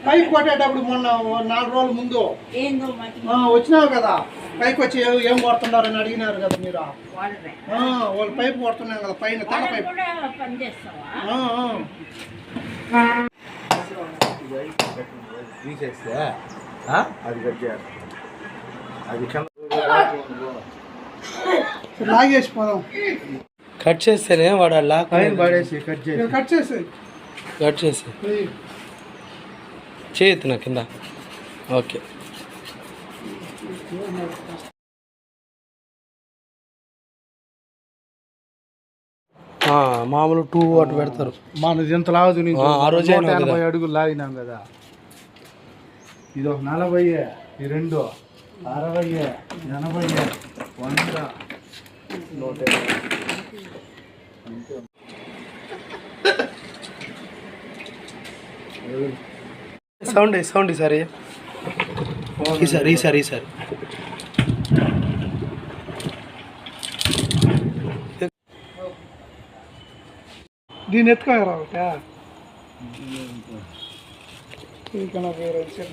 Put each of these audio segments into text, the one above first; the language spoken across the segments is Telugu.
పైకి కొట్టేటప్పుడు మొన్న 4 రోజుల ముందు వచ్చినావు కదా, పైకి వచ్చి ఏం కొడుతున్నారని అడిగినారు కదా మీరు. వాళ్ళు పైపు కొడుతున్నాం కదా పైన తల పైపు. లాగేసి పోదాం. కట్ చేస్తేనే వాడు లాక్ పడేసి కట్ చేసి చేయొద్దు నా కింద. ఓకే మామూలు 2 వాట్ పెడతారు. మన ఇంత లాగదు ఆ రోజు 80 అడుగులు లాగినాం కదా. ఇది ఒక 40, ఈ 2 60, 80, 100, 150. సౌండ్ ఈసారి దీన్ని ఎత్తుకోరా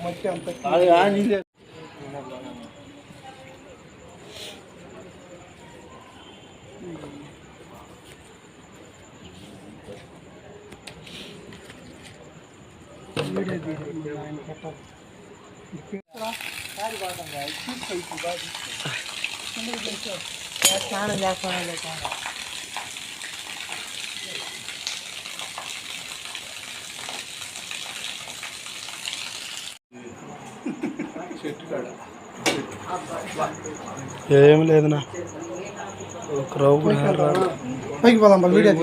మధ్య అంత స్నానం చేస్తాను. ఏం లేదునా, ఒక రౌండ్ పైకి పోదాం వీడియో.